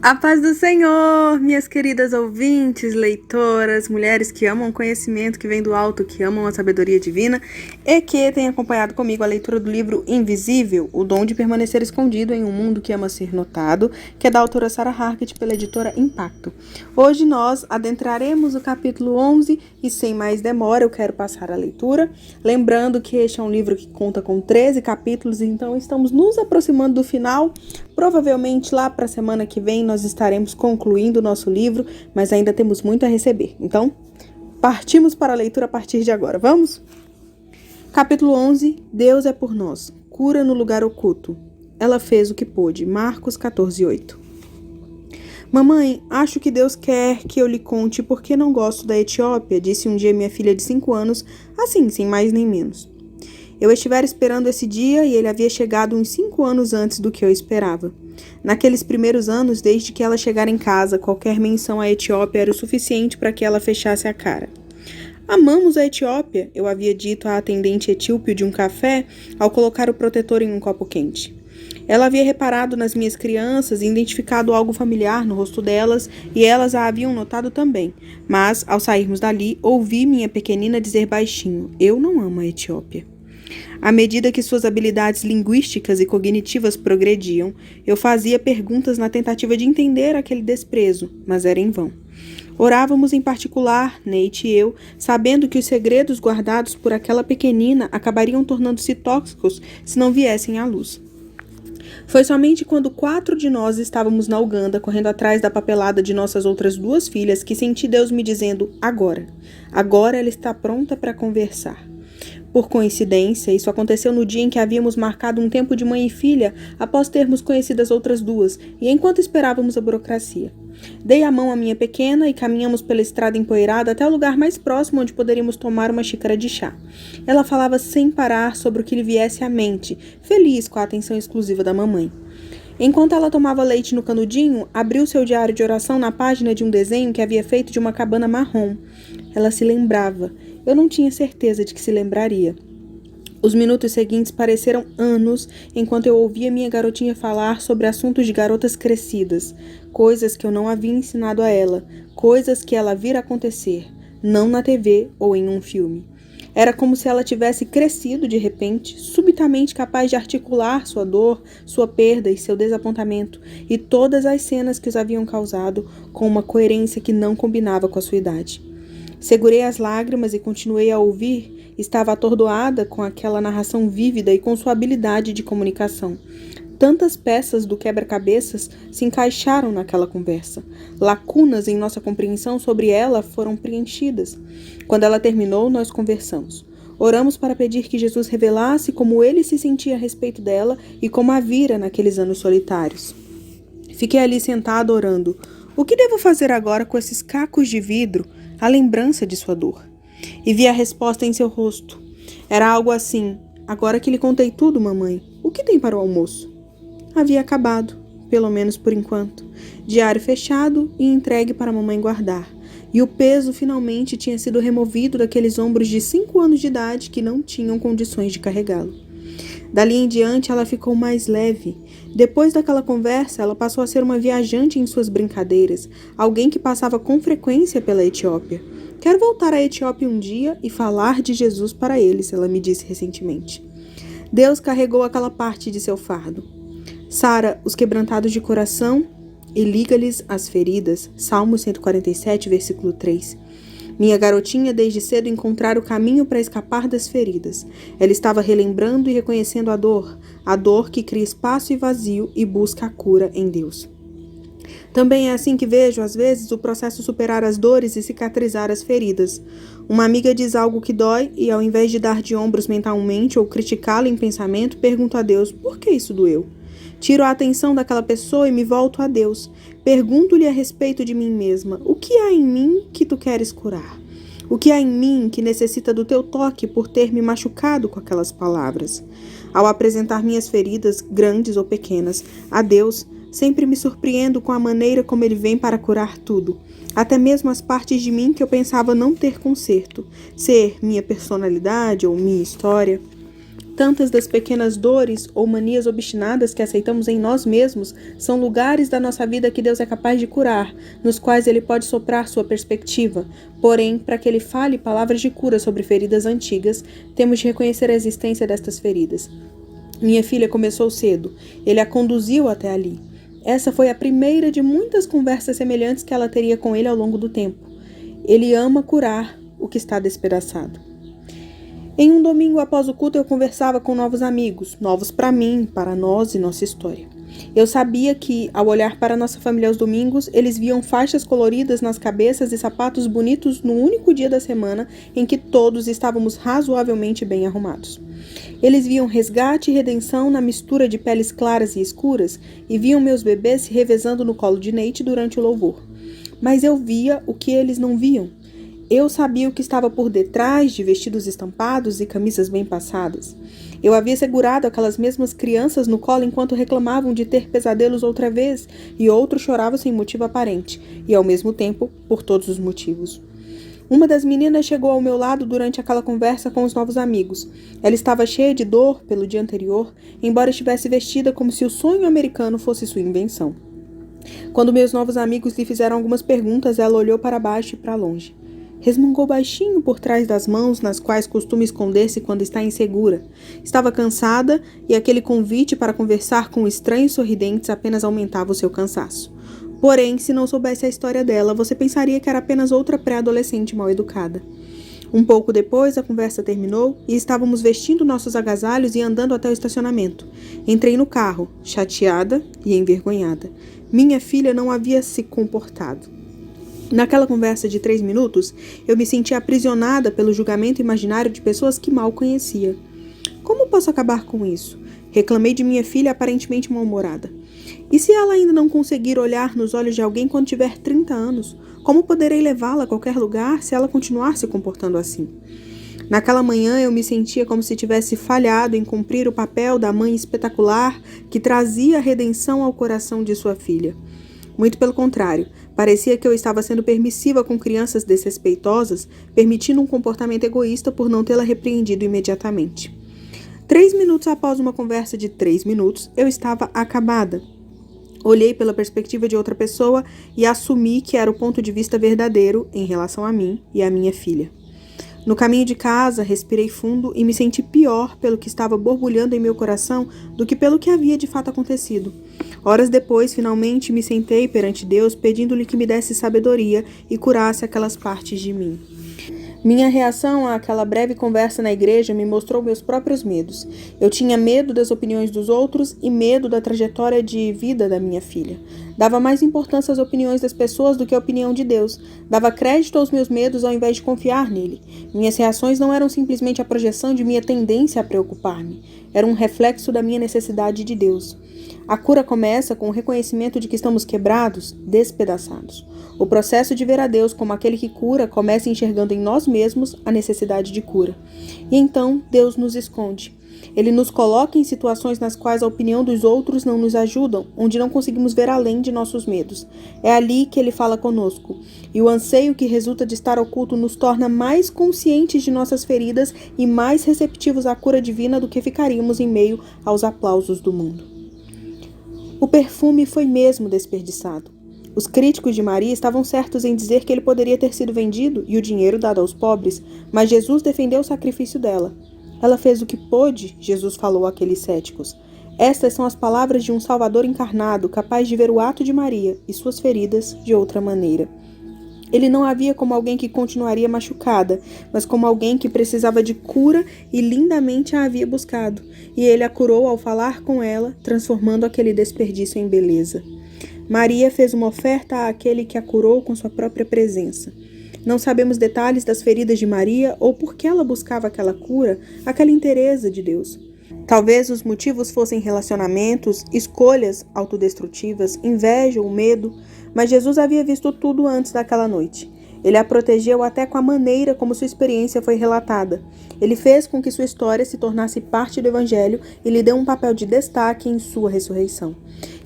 A paz do Senhor, minhas queridas ouvintes, leitoras, mulheres que amam o conhecimento que vem do alto, que amam a sabedoria divina e que têm acompanhado comigo a leitura do livro Invisível, o dom de permanecer escondido em um mundo que ama ser notado, que é da autora Sarah Harkett pela editora Impacto. Hoje nós adentraremos o capítulo 11 e sem mais demora eu quero passar a leitura, lembrando que este é um livro que conta com 13 capítulos, então estamos nos aproximando do final. Provavelmente lá para a semana que vem nós estaremos concluindo o nosso livro, mas ainda temos muito a receber. Então, partimos para a leitura a partir de agora. Vamos? Capítulo 11. Deus é por nós. Cura no lugar oculto. Ela fez o que pôde. Marcos 14:8. Mamãe, acho que Deus quer que eu lhe conte por que não gosto da Etiópia, disse um dia minha filha de 5 anos, assim, sem mais nem menos. Eu estivera esperando esse dia e ele havia chegado uns 5 anos antes do que eu esperava. Naqueles primeiros anos, desde que ela chegara em casa, qualquer menção à Etiópia era o suficiente para que ela fechasse a cara. Amamos a Etiópia, eu havia dito à atendente etíope de um café ao colocar o protetor em um copo quente. Ela havia reparado nas minhas crianças e identificado algo familiar no rosto delas, e elas a haviam notado também. Mas, ao sairmos dali, ouvi minha pequenina dizer baixinho: eu não amo a Etiópia. À medida que suas habilidades linguísticas e cognitivas progrediam, eu fazia perguntas na tentativa de entender aquele desprezo, mas era em vão. Orávamos em particular, Nate e eu, sabendo que os segredos guardados por aquela pequenina acabariam tornando-se tóxicos se não viessem à luz. Foi somente quando 4 de nós estávamos na Uganda, correndo atrás da papelada de nossas outras 2 filhas, que senti Deus me dizendo: agora ela está pronta para conversar. Por coincidência, isso aconteceu no dia em que havíamos marcado um tempo de mãe e filha, após termos conhecido as outras 2, e enquanto esperávamos a burocracia. Dei a mão à minha pequena e caminhamos pela estrada empoeirada até o lugar mais próximo onde poderíamos tomar uma xícara de chá. Ela falava sem parar sobre o que lhe viesse à mente, feliz com a atenção exclusiva da mamãe. Enquanto ela tomava leite no canudinho, abriu seu diário de oração na página de um desenho que havia feito de uma cabana marrom. Ela se lembrava. Eu não tinha certeza de que se lembraria. Os minutos seguintes pareceram anos enquanto eu ouvia minha garotinha falar sobre assuntos de garotas crescidas, coisas que eu não havia ensinado a ela, coisas que ela vira acontecer, não na TV ou em um filme. Era como se ela tivesse crescido de repente, subitamente capaz de articular sua dor, sua perda e seu desapontamento, e todas as cenas que os haviam causado, com uma coerência que não combinava com a sua idade. Segurei as lágrimas e continuei a ouvir. Estava atordoada com aquela narração vívida e com sua habilidade de comunicação. Tantas peças do quebra-cabeças se encaixaram naquela conversa. Lacunas em nossa compreensão sobre ela foram preenchidas. Quando ela terminou, nós conversamos. Oramos para pedir que Jesus revelasse como ele se sentia a respeito dela e como a vira naqueles anos solitários. Fiquei ali sentada orando. O que devo fazer agora com esses cacos de vidro? A lembrança de sua dor. E vi a resposta em seu rosto. Era algo assim: agora que lhe contei tudo, mamãe, o que tem para o almoço? Havia acabado, pelo menos por enquanto. Diário fechado e entregue para a mamãe guardar. E o peso finalmente tinha sido removido daqueles ombros de 5 anos de idade que não tinham condições de carregá-lo. Dali em diante ela ficou mais leve. Depois daquela conversa, ela passou a ser uma viajante em suas brincadeiras, alguém que passava com frequência pela Etiópia. Quero voltar à Etiópia um dia e falar de Jesus para eles, ela me disse recentemente. Deus carregou aquela parte de seu fardo. Sara os quebrantados de coração e liga-lhes as feridas. Salmo 147, versículo 3. Minha garotinha desde cedo encontrara o caminho para escapar das feridas. Ela estava relembrando e reconhecendo a dor que cria espaço e vazio e busca a cura em Deus. Também é assim que vejo, às vezes, o processo superar as dores e cicatrizar as feridas. Uma amiga diz algo que dói e, ao invés de dar de ombros mentalmente ou criticá-la em pensamento, pergunto a Deus: por que isso doeu? Tiro a atenção daquela pessoa e me volto a Deus. Pergunto-lhe a respeito de mim mesma: o que há em mim que tu queres curar? O que há em mim que necessita do teu toque por ter me machucado com aquelas palavras? Ao apresentar minhas feridas, grandes ou pequenas, a Deus, sempre me surpreendo com a maneira como Ele vem para curar tudo. Até mesmo as partes de mim que eu pensava não ter conserto, ser minha personalidade ou minha história. Tantas das pequenas dores ou manias obstinadas que aceitamos em nós mesmos são lugares da nossa vida que Deus é capaz de curar, nos quais Ele pode soprar sua perspectiva. Porém, para que Ele fale palavras de cura sobre feridas antigas, temos de reconhecer a existência destas feridas. Minha filha começou cedo. Ele a conduziu até ali. Essa foi a primeira de muitas conversas semelhantes que ela teria com ele ao longo do tempo. Ele ama curar o que está despedaçado. Em um domingo após o culto eu conversava com novos amigos, novos para mim, para nós e nossa história. Eu sabia que, ao olhar para nossa família aos domingos, eles viam faixas coloridas nas cabeças e sapatos bonitos no único dia da semana em que todos estávamos razoavelmente bem arrumados. Eles viam resgate e redenção na mistura de peles claras e escuras e viam meus bebês se revezando no colo de Nate durante o louvor. Mas eu via o que eles não viam. Eu sabia o que estava por detrás de vestidos estampados e camisas bem passadas. Eu havia segurado aquelas mesmas crianças no colo enquanto reclamavam de ter pesadelos outra vez, e outros choravam sem motivo aparente, e ao mesmo tempo, por todos os motivos. Uma das meninas chegou ao meu lado durante aquela conversa com os novos amigos. Ela estava cheia de dor pelo dia anterior, embora estivesse vestida como se o sonho americano fosse sua invenção. Quando meus novos amigos lhe fizeram algumas perguntas, ela olhou para baixo e para longe. Resmungou baixinho por trás das mãos nas quais costuma esconder-se quando está insegura. Estava cansada e aquele convite para conversar com estranhos sorridentes apenas aumentava o seu cansaço. Porém, se não soubesse a história dela, você pensaria que era apenas outra pré-adolescente mal educada. Um pouco depois, a conversa terminou e estávamos vestindo nossos agasalhos e andando até o estacionamento. Entrei no carro, chateada e envergonhada. Minha filha não havia se comportado. Naquela conversa de 3 minutos, eu me senti aprisionada pelo julgamento imaginário de pessoas que mal conhecia. Como posso acabar com isso? Reclamei de minha filha aparentemente mal-humorada. E se ela ainda não conseguir olhar nos olhos de alguém quando tiver 30 anos? Como poderei levá-la a qualquer lugar se ela continuar se comportando assim? Naquela manhã eu me sentia como se tivesse falhado em cumprir o papel da mãe espetacular que trazia a redenção ao coração de sua filha. Muito pelo contrário, parecia que eu estava sendo permissiva com crianças desrespeitosas, permitindo um comportamento egoísta por não tê-la repreendido imediatamente. 3 minutos após uma conversa de 3 minutos, eu estava acabada. Olhei pela perspectiva de outra pessoa e assumi que era o ponto de vista verdadeiro em relação a mim e a minha filha. No caminho de casa, respirei fundo e me senti pior pelo que estava borbulhando em meu coração do que pelo que havia de fato acontecido. Horas depois, finalmente, me sentei perante Deus, pedindo-lhe que me desse sabedoria e curasse aquelas partes de mim. Minha reação àquela breve conversa na igreja me mostrou meus próprios medos. Eu tinha medo das opiniões dos outros e medo da trajetória de vida da minha filha. Dava mais importância às opiniões das pessoas do que à opinião de Deus. Dava crédito aos meus medos ao invés de confiar nele. Minhas reações não eram simplesmente a projeção de minha tendência a preocupar-me. Era um reflexo da minha necessidade de Deus. A cura começa com o reconhecimento de que estamos quebrados, despedaçados. O processo de ver a Deus como aquele que cura começa enxergando em nós mesmos a necessidade de cura. E então Deus nos esconde. Ele nos coloca em situações nas quais a opinião dos outros não nos ajudam, onde não conseguimos ver além de nossos medos. É ali que Ele fala conosco. E o anseio que resulta de estar oculto nos torna mais conscientes de nossas feridas e mais receptivos à cura divina do que ficaríamos em meio aos aplausos do mundo. O perfume foi mesmo desperdiçado. Os críticos de Maria estavam certos em dizer que ele poderia ter sido vendido e o dinheiro dado aos pobres, mas Jesus defendeu o sacrifício dela. Ela fez o que pôde, Jesus falou àqueles céticos. Estas são as palavras de um Salvador encarnado, capaz de ver o ato de Maria e suas feridas de outra maneira. Ele não a via como alguém que continuaria machucada, mas como alguém que precisava de cura e lindamente a havia buscado. E ele a curou ao falar com ela, transformando aquele desperdício em beleza. Maria fez uma oferta àquele que a curou com sua própria presença. Não sabemos detalhes das feridas de Maria ou por que ela buscava aquela cura, aquela inteireza de Deus. Talvez os motivos fossem relacionamentos, escolhas autodestrutivas, inveja ou medo, mas Jesus havia visto tudo antes daquela noite. Ele a protegeu até com a maneira como sua experiência foi relatada. Ele fez com que sua história se tornasse parte do Evangelho e lhe deu um papel de destaque em sua ressurreição.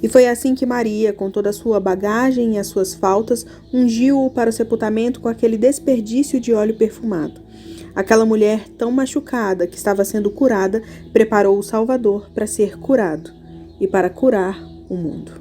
E foi assim que Maria, com toda a sua bagagem e as suas faltas, ungiu-o para o sepultamento com aquele desperdício de óleo perfumado. Aquela mulher tão machucada que estava sendo curada preparou o Salvador para ser curado e para curar o mundo.